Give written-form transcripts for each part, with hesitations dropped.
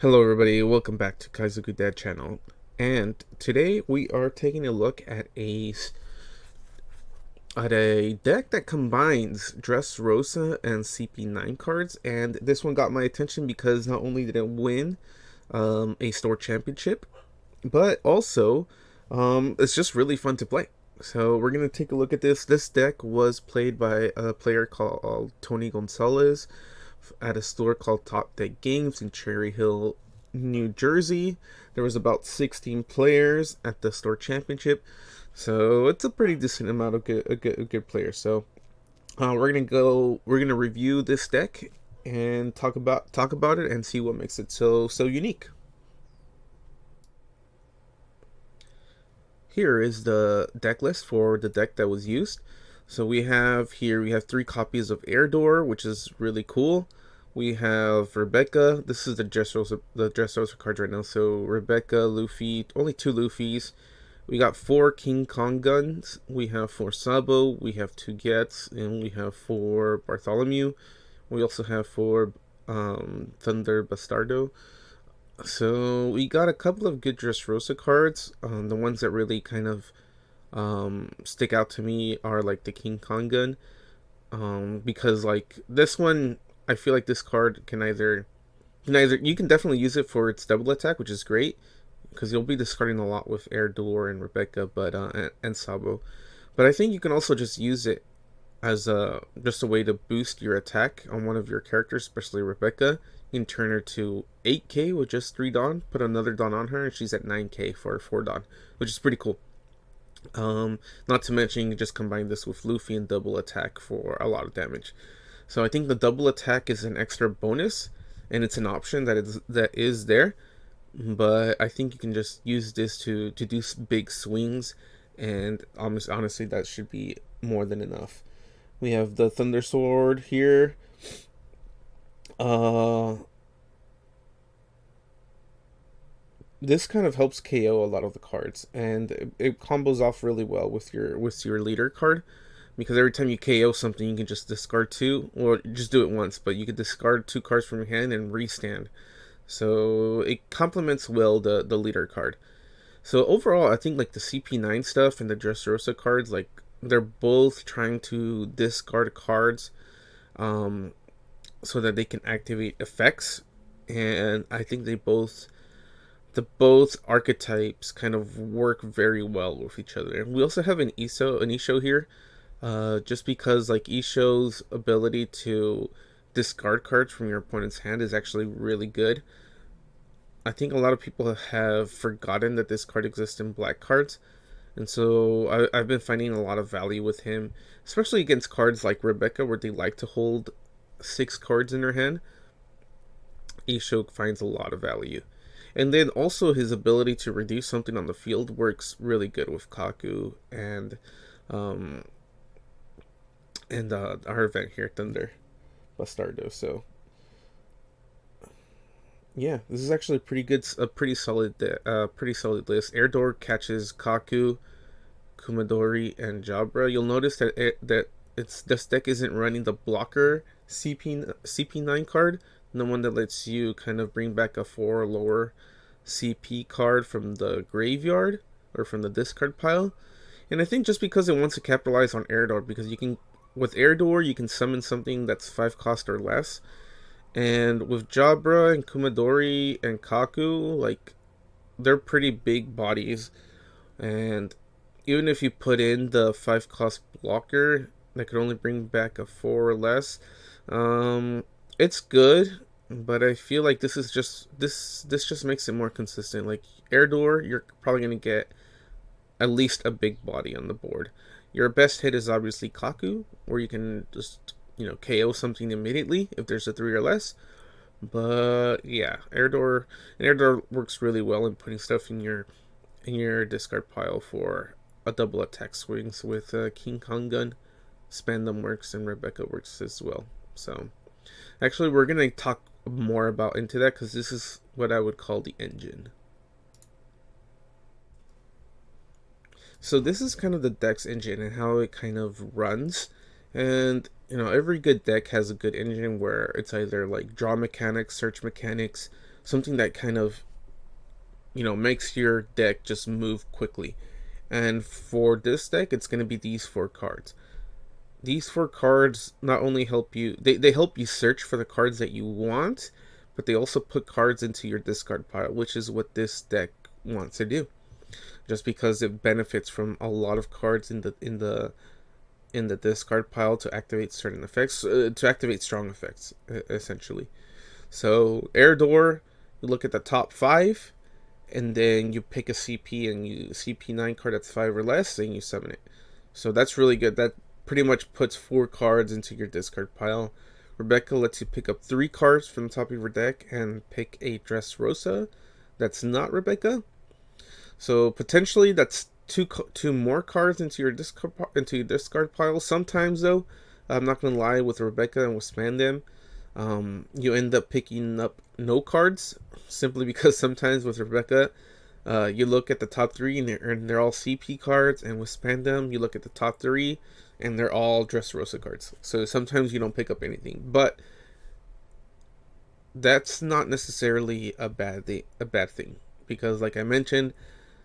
Hello everybody, welcome back to Kaizoku Dad channel. And today we are taking a look at a deck that combines Dressrosa and CP9 cards, and this one got my attention because not only did it win a store championship, but also it's just really fun to play. So we're gonna take a look at this. This deck was played by a player called Tony Gonzalez at a store called Top Deck Games in Cherry Hill, New Jersey. There was about 16 players at the store championship, so it's a pretty decent amount of good players. So we're gonna review this deck and talk about it and see what makes it so unique. Here is the deck list for the deck that was used. So we have 3 copies of Air which is really cool. We have Rebecca. This is the Dressrosa cards right now. So Rebecca, Luffy, only 2 Luffys. We got 4 King Kong guns. We have 4 Sabo. We have 2 Gets, and we have 4 Bartholomew. We also have 4 Thunder Bastardo. So we got a couple of good Dressrosa cards. The ones that really kind of stick out to me are like the King Kong gun. Because like this one, I feel like this card can either you can definitely use it for its double attack, which is great because you'll be discarding a lot with Air and Rebecca, but and Sabo. But I think you can also just use it as a way to boost your attack on one of your characters, especially Rebecca. You can turn her to 8k with just 3 Dawn, put another Dawn on her, and she's at 9k for 4 Dawn, which is pretty cool. Not to mention you can just combine this with Luffy and double attack for a lot of damage. So I think the double attack is an extra bonus, and it's an option that is there. But I think you can just use this to do big swings, and honestly, that should be more than enough. We have the Thunder Sword here. Uh, this kind of helps KO a lot of the cards, and it combos off really well with your leader card, because every time you KO something, you can just discard 2, or just do it once, but you can discard 2 cards from your hand and restand. So it complements well the leader card. So overall, I think like the CP9 stuff and the Dressrosa cards, like they're both trying to discard cards, um, so that they can activate effects, and I think the both archetypes kind of work very well with each other. And we also have an Isho here, just because like Isho's ability to discard cards from your opponent's hand is actually really good. I think a lot of people have forgotten that this card exists in black cards, and so I've been finding a lot of value with him, especially against cards like Rebecca, where they like to hold 6 cards in their hand. Isho finds a lot of value. And then also his ability to reduce something on the field works really good with Kaku um, and our event here, Thunder Bastardo. So yeah, this is actually pretty solid list. Air catches Kaku, Kumadori, and Jabra. You'll notice that this deck isn't running the blocker CP9 card, the one that lets you kind of bring back a 4 lower CP card from the graveyard or from the discard pile. And I think just because it wants to capitalize on Air because you can with Air you can summon something that's 5 cost or less. And with Jabra and Kumadori and Kaku, like they're pretty big bodies, and even if you put in the 5 cost blocker that could only bring back a 4 or less, um, it's good. But I feel like this just makes it more consistent. Like Air you're probably gonna get at least a big body on the board. Your best hit is obviously Kaku, where you can just KO something immediately if there's a 3 or less. But yeah, Air works really well in putting stuff in your discard pile for a double attack swings with King Kong gun. Spandam works and Rebecca works as well. So actually, we're gonna talk more about into that because this is what I would call the engine. So this is kind of the deck's engine and how it kind of runs. And every good deck has a good engine where it's either like draw mechanics, search mechanics, something that kind of, makes your deck just move quickly. And for this deck, it's going to be these four cards. These four cards not only help you, they help you search for the cards that you want, but they also put cards into your discard pile, which is what this deck wants to do. Just because it benefits from a lot of cards in the discard pile to activate certain effects, to activate strong effects, essentially. So air door, you look at the top five, and then you pick a CP and you CP9 card that's 5 or less, and you summon it. So that's really good. That pretty much puts 4 cards into your discard pile. Rebecca lets you pick up 3 cards from the top of your deck and pick a Dressrosa that's not Rebecca. So potentially that's two more cards into your discard pile. Sometimes though, I'm not gonna lie, with Rebecca and with Spandam, you end up picking up no cards simply because sometimes with Rebecca, you look at the top 3 and they're all CP cards, and with Spandam you look at the top 3 and they're all Dressrosa cards. So sometimes you don't pick up anything, but that's not necessarily a bad thing, because like I mentioned,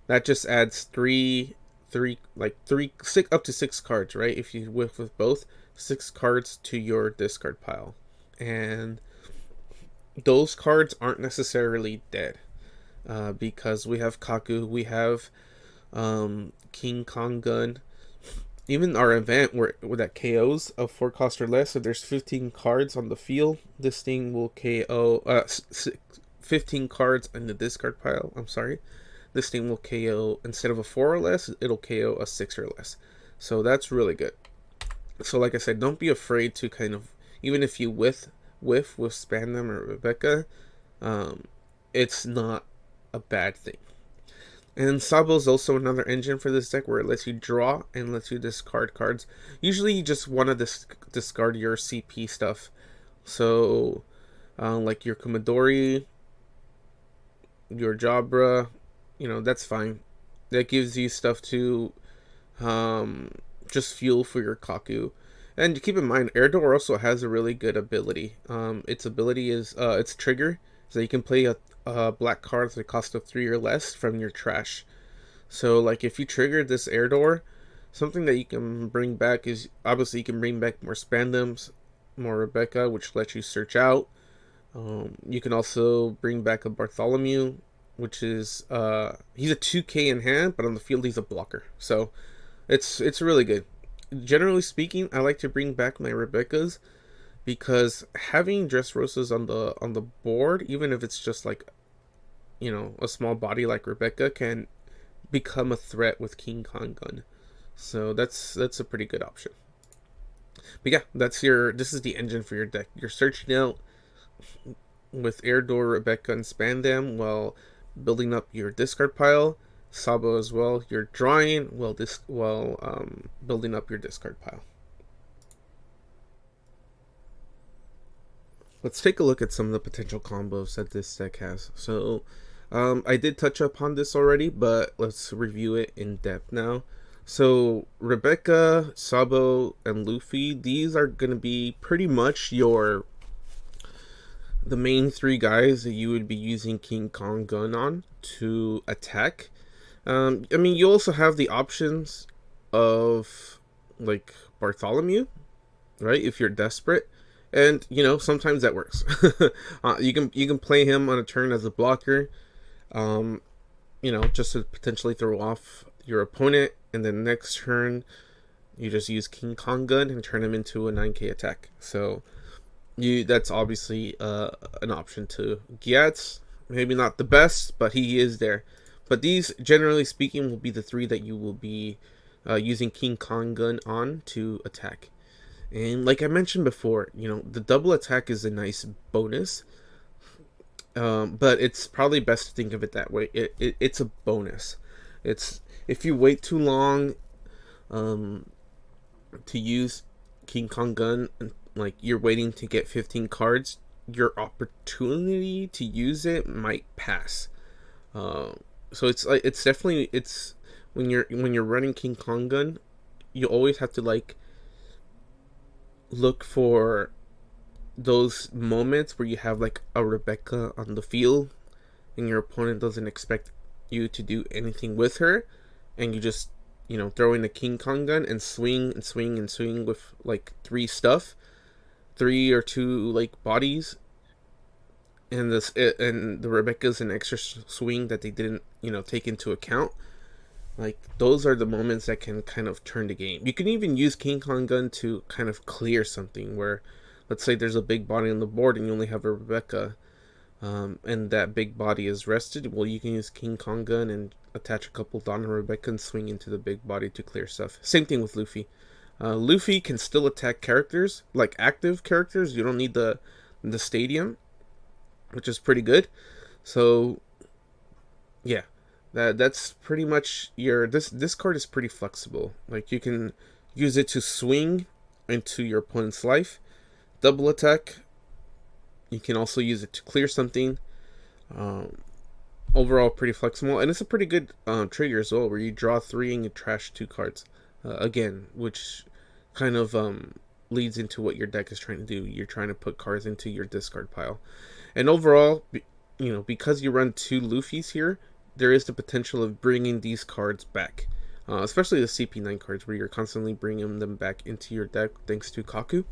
that just adds six up to 6 cards, right? If you with both, 6 cards to your discard pile, and those cards aren't necessarily dead, because we have Kaku, we have King Kong Gun. Even our event where that KOs of 4 cost or less, so there's 15 cards on the field, this thing will KO 15 cards in the discard pile. I'm sorry. This thing will KO, instead of a 4 or less, it'll KO a 6 or less. So that's really good. So like I said, don't be afraid to kind of, even if you whiff with Spandam or Rebecca, it's not a bad thing. And Sabo is also another engine for this deck where it lets you draw and lets you discard cards. Usually you just want to discard your CP stuff. So, like your Kumadori, your Jabra, that's fine. That gives you stuff to just fuel for your Kaku. And keep in mind, Air Door also has a really good ability. Its ability is its trigger, so you can play a black card that costs a 3 or less from your trash. So like if you trigger this Air Door, something that you can bring back is, obviously you can bring back more Spandams, more Rebecca, which lets you search out. You can also bring back a Bartholomew, which is he's a 2k in hand, but on the field he's a blocker. So it's really good. Generally speaking, I like to bring back my Rebeccas, because having Dressrosas on the board, even if it's just like a small body like Rebecca, can become a threat with King Kong Gun. So that's a pretty good option. But yeah, this is the engine for your deck. You're searching out with Air Door, Rebecca, and Spandam while building up your discard pile. Sabo as well. You're drawing while building up your discard pile. Let's take a look at some of the potential combos that this deck has. So, I did touch upon this already, but let's review it in depth now. So, Rebecca, Sabo, and Luffy, these are going to be pretty much the main 3 guys that you would be using King Kong Gun on to attack. I mean, you also have the options of like Bartholomew, right? If you're desperate, and sometimes that works. You can play him on a turn as a blocker, just to potentially throw off your opponent, and then next turn you just use King Kong Gun and turn him into a 9k attack. So that's obviously an option to get. Maybe not the best, but he is there. But these, generally speaking, will be the 3 that you will be using King Kong Gun on to attack. And like I mentioned before, the double attack is a nice bonus. But it's probably best to think of it that way. It's a bonus. It's, if you wait too long to use King Kong Gun, like you're waiting to get 15 cards, your opportunity to use it might pass. So it's definitely, when you're running King Kong Gun, you always have to like look for those moments where you have like a Rebecca on the field and your opponent doesn't expect you to do anything with her, and you just, you know, throw in a King Kong gun and swing and swing and swing with like three or two like bodies, and and the Rebecca's an extra swing that they didn't, you know, take into account. Like, those are the moments that can kind of turn the game. You can even use King Kong gun to kind of clear something where, let's say there's a big body on the board and you only have a Rebecca, and that big body is rested. Well, you can use King Kong gun and attach a couple Dawn and Rebecca and swing into the big body to clear stuff. Same thing with Luffy. Luffy can still attack characters, like active characters. You don't need the stadium, which is pretty good. So yeah, that's pretty much your this card is pretty flexible. Like, you can use it to swing into your opponent's life, double attack. You can also use it to clear something. Um, Overall, pretty flexible, and it's a pretty good trigger as well, where you draw 3 and you trash 2 cards. Again, which kind of leads into what your deck is trying to do. You're trying to put cards into your discard pile, and overall, you know, because you run 2 Luffys here, there is the potential of bringing these cards back, especially the CP9 cards, where you're constantly bringing them back into your deck thanks to Kaku.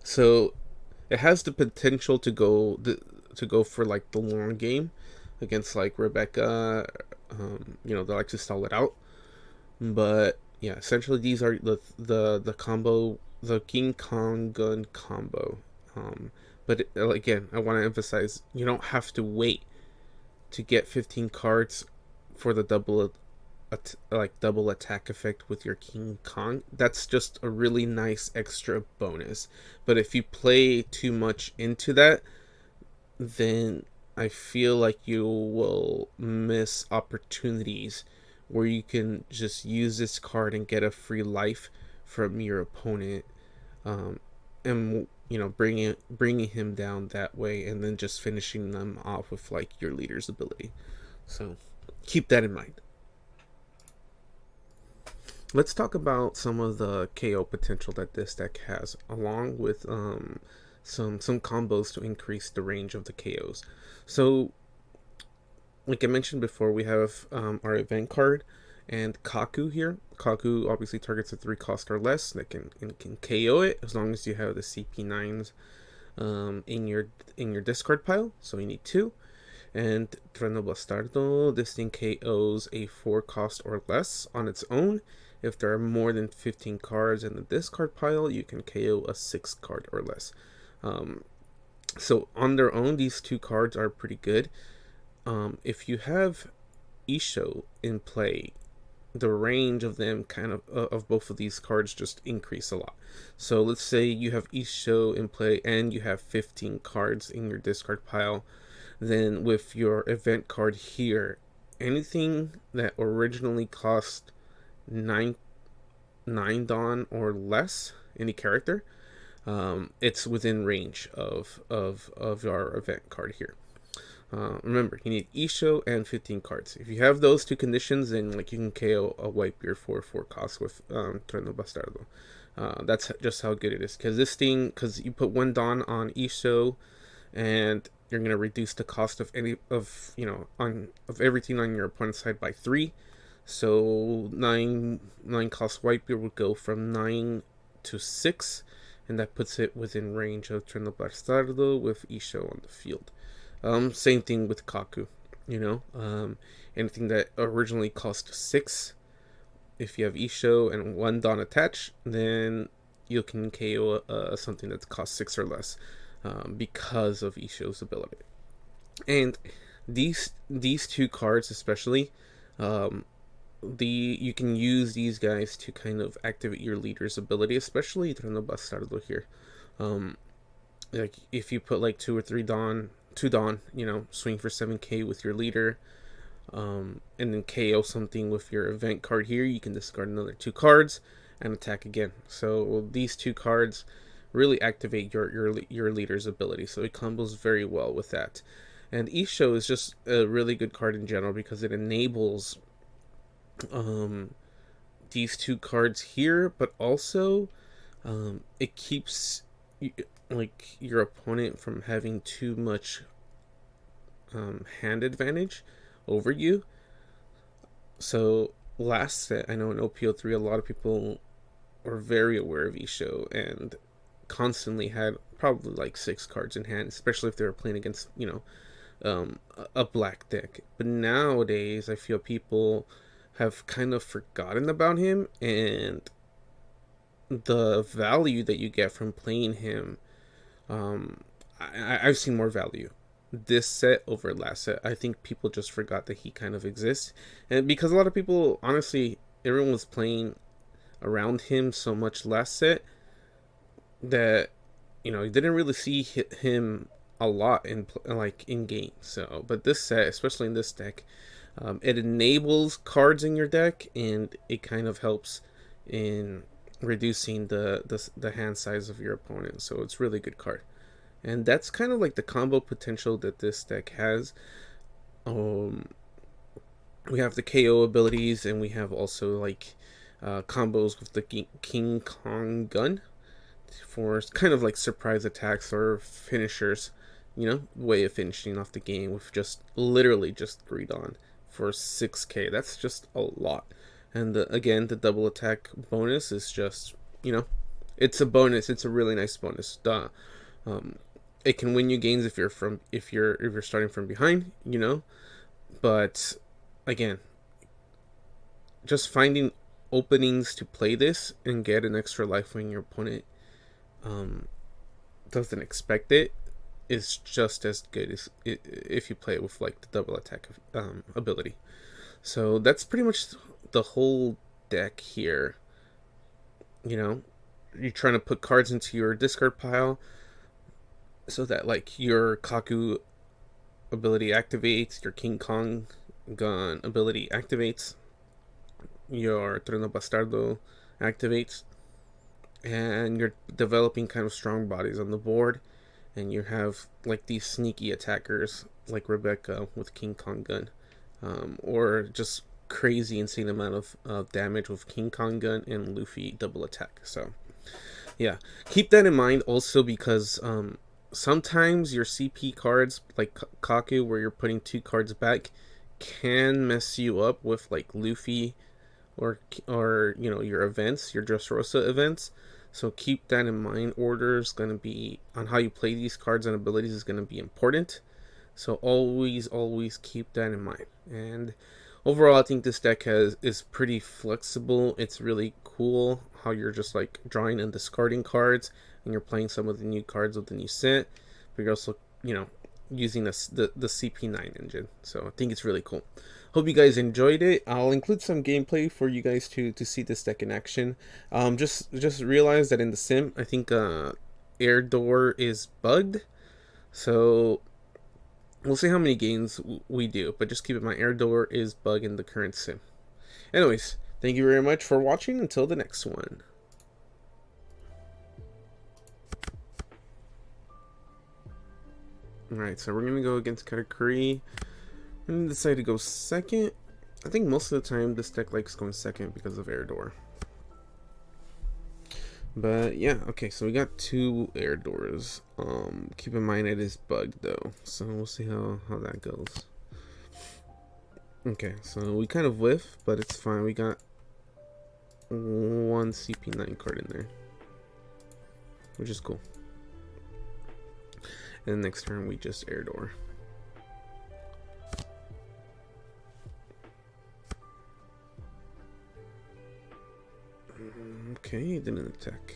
So it has the potential to go for like the long game against like Rebecca, you know, they like to stall it out. But yeah, essentially these are the combo, the King Kong gun combo. But again, I want to emphasize, you don't have to wait to get 15 cards for the double attack effect with your King Kong. That's just a really nice extra bonus. But if you play too much into that, then I feel like you will miss opportunities where you can just use this card and get a free life from your opponent, and you know, bringing him down that way, and then just finishing them off with like your leader's ability. So keep that in mind. Let's talk about some of the KO potential that this deck has, along with some combos to increase the range of the KOs. So, like I mentioned before, we have our event card and Kaku here. Kaku obviously targets a 3 cost or less that can KO it as long as you have the CP9s in your discard pile. So you need 2. And Treno Bastardo, this thing KOs a 4 cost or less on its own. If there are more than 15 cards in the discard pile, you can KO a 6 card or less. So on their own, these 2 cards are pretty good. If you have Isho in play, the range of them kind of both of these cards just increase a lot. So let's say you have Isho in play and you have 15 cards in your discard pile. Then with your event card here, anything that originally cost 9 Dawn or less, any character, it's within range of our event card here. Remember, you need Isho and 15 cards. If you have those 2 conditions, then like you can KO a White Beard for 4 cost with Treno Bastardo. That's just how good it is. Because you put 1 Dawn on Isho, and you're gonna reduce the cost of everything on your opponent's side by 3. So 9 cost Whitebeard would go from 9 to 6, and that puts it within range of Treno Bastardo with Isho on the field. Same thing with Kaku. Anything that originally cost 6, if you have Isho and 1 Dawn attached, then you can KO something that costs 6 or less, because of Isho's ability. And these 2 cards especially, you can use these guys to kind of activate your leader's ability, especially Treno Bastardo here. Like if you put like 2 or 3 Dawn, 2 Dawn, swing for 7k with your leader, and then KO something with your event card here, you can discard another 2 cards and attack again. So these 2 cards really activate your leader's ability, so it combos very well with that. And Isho is just a really good card in general because it enables these 2 cards here, but also it keeps like your opponent from having too much hand advantage over you. So last set, I know in OP03, a lot of people were very aware of Isho and constantly had probably like 6 cards in hand, especially if they were playing against, you know, a black deck. But nowadays, I feel people have kind of forgotten about him, and the value that you get from playing him, um, I've seen more value this set over last set. I think people just forgot that he kind of exists, and because a lot of people, honestly, everyone was playing around him so much last set that, you know, you didn't really see him a lot in like in game. So, but this set, especially in this deck, it enables cards in your deck, and it kind of helps in reducing the hand size of your opponent. So it's really good card, and that's kind of like the combo potential that this deck has. Um, we have the KO abilities, and we have also like combos with the King Kong gun for kind of like surprise attacks or finishers, you know, way of finishing off the game with just literally just 3 Dawn for 6k. That's just a lot. And again, the double attack bonus is just, you know, it's a bonus. It's a really nice bonus. Um, it can win you games if you're starting from behind, you know. But again, just finding openings to play this and get an extra life when your opponent um, doesn't expect it is just as good as if you play it with like the double attack ability. So that's pretty much the whole deck here. You know, you're trying to put cards into your discard pile so that like your Kaku ability activates, your King Kong gun ability activates, your Treno Bastardo activates, and you're developing kind of strong bodies on the board, and you have like these sneaky attackers like Rebecca with King Kong gun, or just crazy insane amount of damage with King Kong gun and Luffy double attack. So yeah, keep that in mind also, because sometimes your CP cards like Kaku, where you're putting 2 cards back, can mess you up with like Luffy or you know, your events, your Dressrosa events. So keep that in mind. Order is going to be on how you play these cards and abilities is going to be important. So always keep that in mind. And overall, I think this deck is pretty flexible. It's really cool how you're just like drawing and discarding cards, and you're playing some of the new cards with the new set, but you're also, you know, using the CP9 engine. So I think it's really cool. Hope you guys enjoyed it. I'll include some gameplay for you guys to see this deck in action. Just realize that in the sim, I think air door is bugged. So we'll see how many games we do, but just keep in mind, air door is bugged in the current sim. Anyways, thank you very much for watching. Until the next one. Alright, so we're going to go against Katakuri. I'm going to decide to go second. I think most of the time this deck likes going second because of air door. But yeah, okay, so we got 2 air doors. Keep in mind it is bugged though, so we'll see how that goes. Okay, so we kind of whiff, but it's fine. We got 1 CP9 card in there, which is cool. And next turn we just air door. Okay, didn't attack.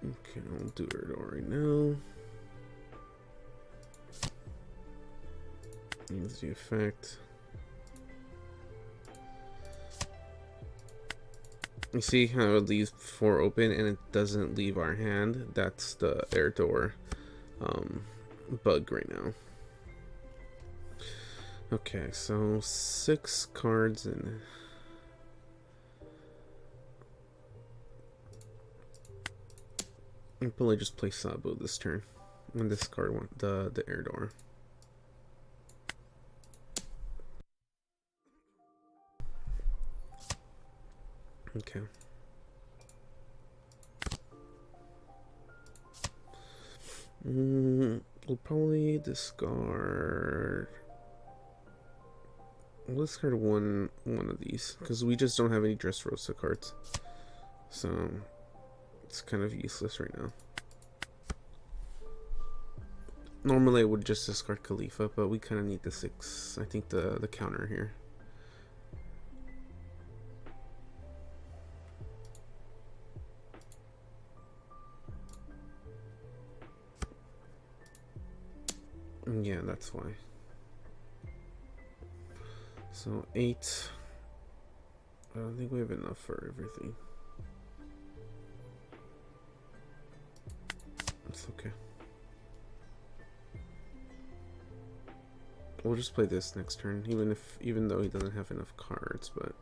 Okay, I'll do air door right now. Here's the effect. You see how it leaves 4 open and it doesn't leave our hand? That's the air door bug right now. Okay, so 6 cards in. I'll probably just play Sabo this turn. And this card went the air door. Okay. We'll probably discard. We'll discard one of these because we just don't have any Dressrosa cards, so it's kind of useless right now. Normally I would just discard Khalifa, but we kind of need the 6. I think the counter here. Yeah, that's why. So 8. I don't think we have enough for everything. It's okay. We'll just play this next turn, even though he doesn't have enough cards, but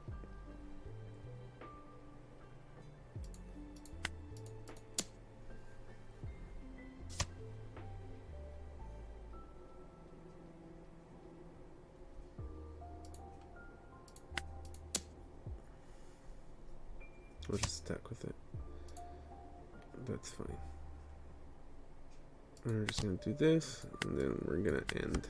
we'll just stack with it. That's fine. We're just gonna do this, and then we're gonna end.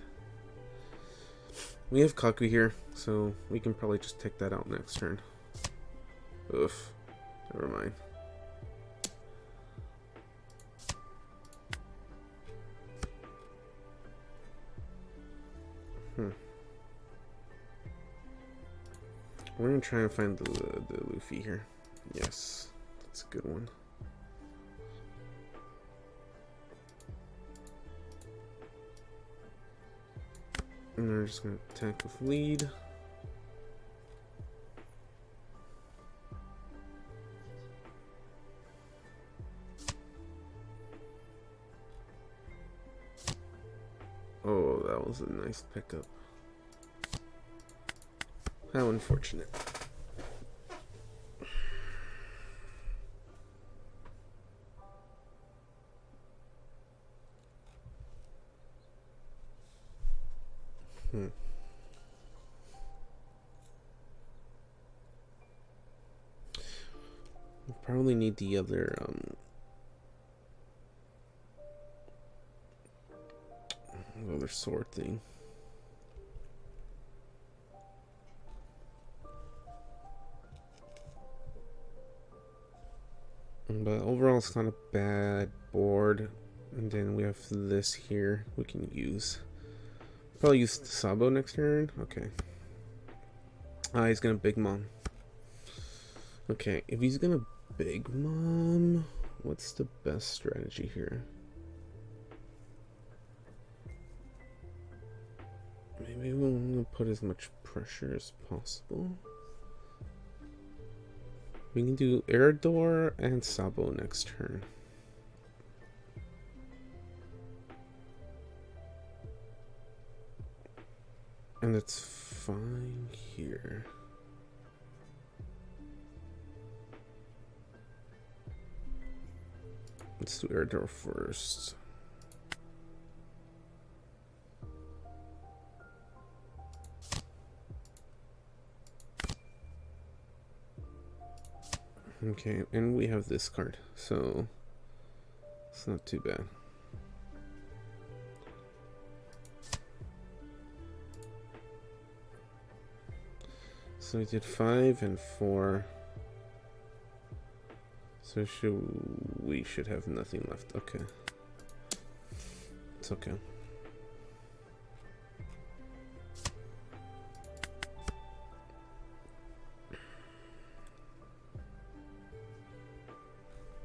We have Kaku here, so we can probably just take that out next turn. Oof. Never mind. We're gonna try and find the Luffy here. Yes, that's a good one. And we're just gonna attack with lead. Oh, that was a nice pickup. How unfortunate. We probably need the other sword thing. But overall, it's not a bad board. And then we have this here we can use. Probably use Sabo next turn. Okay. He's gonna Big Mom. Okay, if he's gonna Big Mom, what's the best strategy here? Maybe we'll put as much pressure as possible. We can do Eridor and Sabo next turn. And it's fine here. Let's do Eridor first. Okay, and we have this card, so it's not too bad. So we did 5 and 4. So we should have nothing left. Okay. It's okay.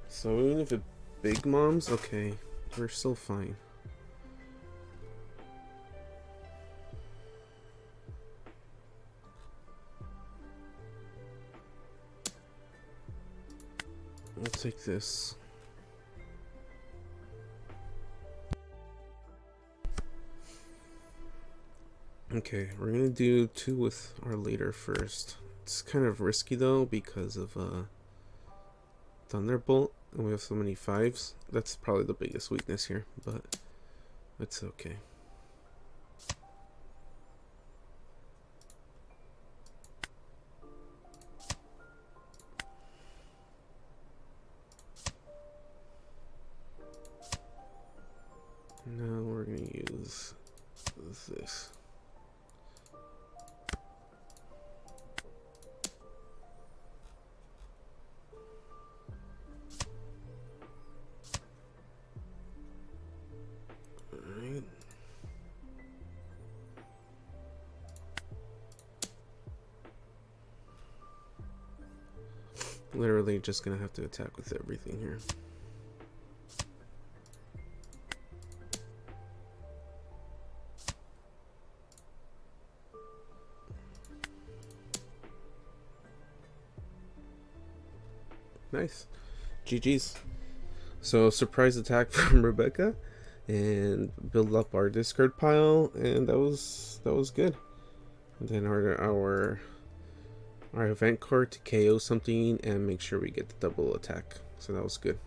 So even if it Big Moms, okay, we're still fine. I'll take this. Okay, we're gonna do 2 with our leader first. It's kind of risky though because of Thunderbolt, and we have so many 5s. That's probably the biggest weakness here, but it's okay. What's this? Alright. Literally just gonna have to attack with everything here. Nice. GG's. So surprise attack from Rebecca and build up our discard pile, and that was good. And then our event card to KO something and make sure we get the double attack. So that was good.